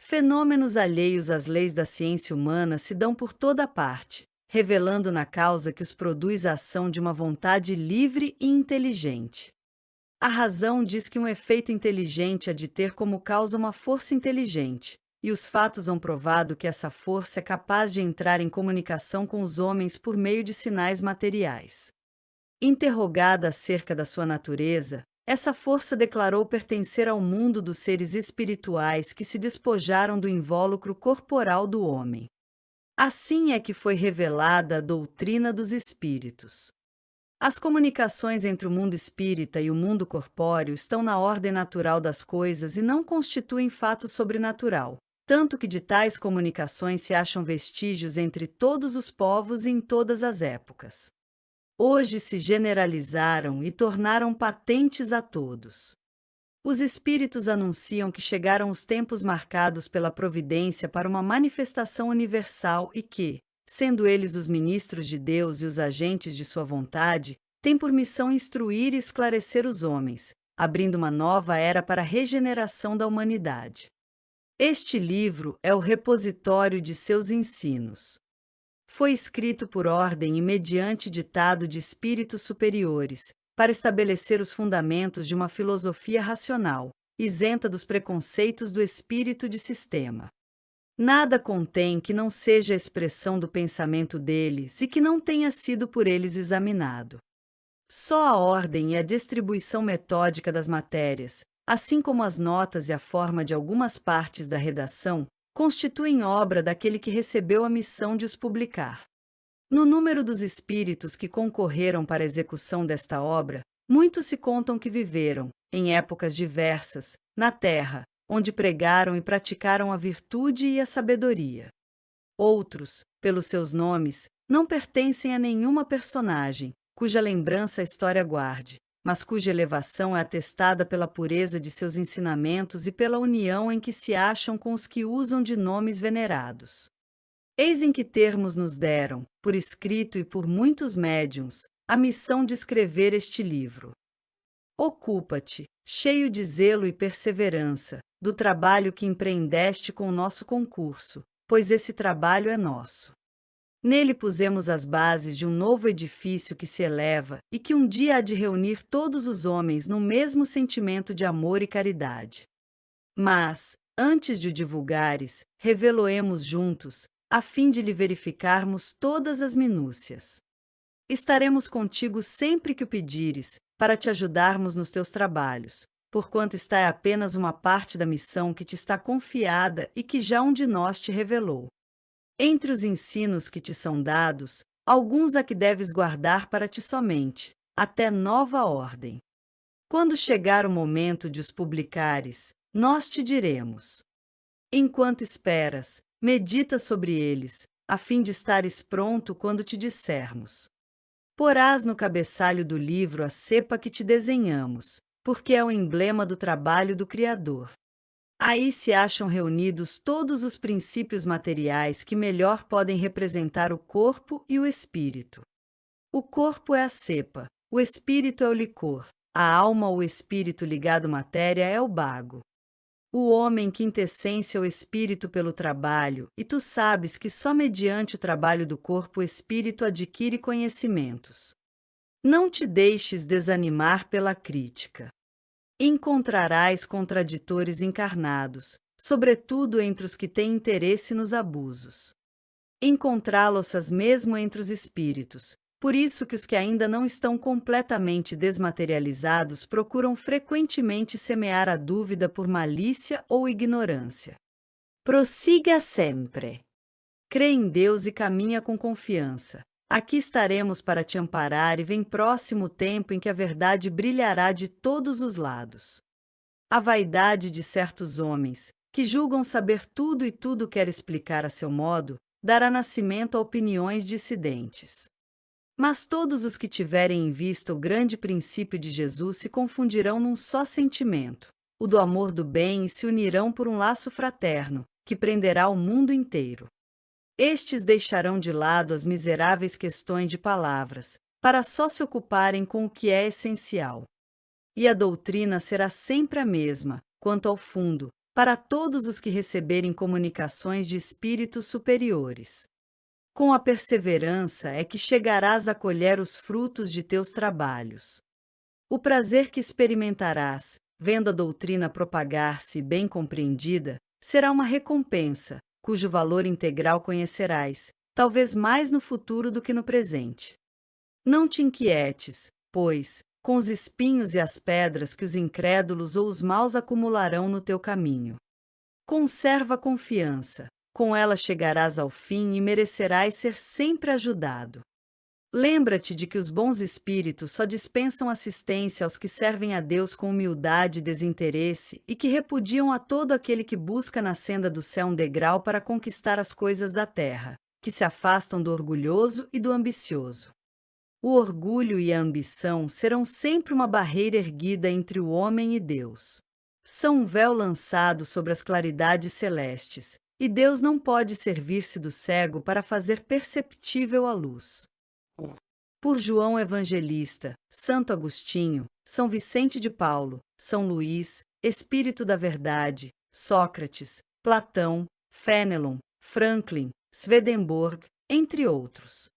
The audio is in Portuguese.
Fenômenos alheios às leis da ciência humana se dão por toda parte, revelando na causa que os produz a ação de uma vontade livre e inteligente. A razão diz que um efeito inteligente há de ter como causa uma força inteligente, e os fatos hão provado que essa força é capaz de entrar em comunicação com os homens por meio de sinais materiais. Interrogada acerca da sua natureza, essa força declarou pertencer ao mundo dos seres espirituais que se despojaram do invólucro corporal do homem. Assim é que foi revelada a doutrina dos espíritos. As comunicações entre o mundo espírita e o mundo corpóreo estão na ordem natural das coisas e não constituem fato sobrenatural, tanto que de tais comunicações se acham vestígios entre todos os povos e em todas as épocas. Hoje se generalizaram e tornaram patentes a todos. Os espíritos anunciam que chegaram os tempos marcados pela providência para uma manifestação universal e que, sendo eles os ministros de Deus e os agentes de sua vontade, têm por missão instruir e esclarecer os homens, abrindo uma nova era para a regeneração da humanidade. Este livro é o repositório de seus ensinos. Foi escrito por ordem e mediante ditado de espíritos superiores, para estabelecer os fundamentos de uma filosofia racional, isenta dos preconceitos do espírito de sistema. Nada contém que não seja a expressão do pensamento deles e que não tenha sido por eles examinado. Só a ordem e a distribuição metódica das matérias, assim como as notas e a forma de algumas partes da redação, constituem obra daquele que recebeu a missão de os publicar. No número dos espíritos que concorreram para a execução desta obra, muitos se contam que viveram, em épocas diversas, na terra, onde pregaram e praticaram a virtude e a sabedoria. Outros, pelos seus nomes, não pertencem a nenhuma personagem, cuja lembrança a história guarde, mas cuja elevação é atestada pela pureza de seus ensinamentos e pela união em que se acham com os que usam de nomes venerados. Eis em que termos nos deram, por escrito e por muitos médiuns, a missão de escrever este livro. Ocupa-te, cheio de zelo e perseverança, do trabalho que empreendeste com o nosso concurso, pois esse trabalho é nosso. Nele pusemos as bases de um novo edifício que se eleva e que um dia há de reunir todos os homens no mesmo sentimento de amor e caridade. Mas, antes de o divulgares, revelo-emos juntos, a fim de lhe verificarmos todas as minúcias. Estaremos contigo sempre que o pedires, para te ajudarmos nos teus trabalhos, porquanto esta é apenas uma parte da missão que te está confiada e que já um de nós te revelou. Entre os ensinos que te são dados, alguns a que deves guardar para ti somente, até nova ordem. Quando chegar o momento de os publicares, nós te diremos. Enquanto esperas, medita sobre eles, a fim de estares pronto quando te dissermos. Porás no cabeçalho do livro a cepa que te desenhamos, porque é o emblema do trabalho do Criador. Aí se acham reunidos todos os princípios materiais que melhor podem representar o corpo e o espírito. O corpo é a cepa, o espírito é o licor, a alma ou o espírito ligado à matéria é o bago. O homem quintessência é o espírito pelo trabalho, e tu sabes que só mediante o trabalho do corpo o espírito adquire conhecimentos. Não te deixes desanimar pela crítica. Encontrarás contraditores encarnados, sobretudo entre os que têm interesse nos abusos. Encontrá-los mesmo entre os espíritos, por isso que os que ainda não estão completamente desmaterializados procuram frequentemente semear a dúvida por malícia ou ignorância. Prossiga sempre. Crê em Deus e caminha com confiança. Aqui estaremos para te amparar e vem próximo o tempo em que a verdade brilhará de todos os lados. A vaidade de certos homens, que julgam saber tudo e tudo quer explicar a seu modo, dará nascimento a opiniões dissidentes. Mas todos os que tiverem em vista o grande princípio de Jesus se confundirão num só sentimento, o do amor do bem, e se unirão por um laço fraterno, que prenderá o mundo inteiro. Estes deixarão de lado as miseráveis questões de palavras, para só se ocuparem com o que é essencial. E a doutrina será sempre a mesma, quanto ao fundo, para todos os que receberem comunicações de espíritos superiores. Com a perseverança é que chegarás a colher os frutos de teus trabalhos. O prazer que experimentarás, vendo a doutrina propagar-se bem compreendida, será uma recompensa, cujo valor integral conhecerás, talvez mais no futuro do que no presente. Não te inquietes, pois, com os espinhos e as pedras que os incrédulos ou os maus acumularão no teu caminho. Conserva a confiança, com ela chegarás ao fim e merecerás ser sempre ajudado. Lembra-te de que os bons espíritos só dispensam assistência aos que servem a Deus com humildade e desinteresse e que repudiam a todo aquele que busca na senda do céu um degrau para conquistar as coisas da terra, que se afastam do orgulhoso e do ambicioso. O orgulho e a ambição serão sempre uma barreira erguida entre o homem e Deus. São um véu lançado sobre as claridades celestes, e Deus não pode servir-se do cego para fazer perceptível a luz. Por João Evangelista, Santo Agostinho, São Vicente de Paulo, São Luís, Espírito da Verdade, Sócrates, Platão, Fénelon, Franklin, Swedenborg, entre outros.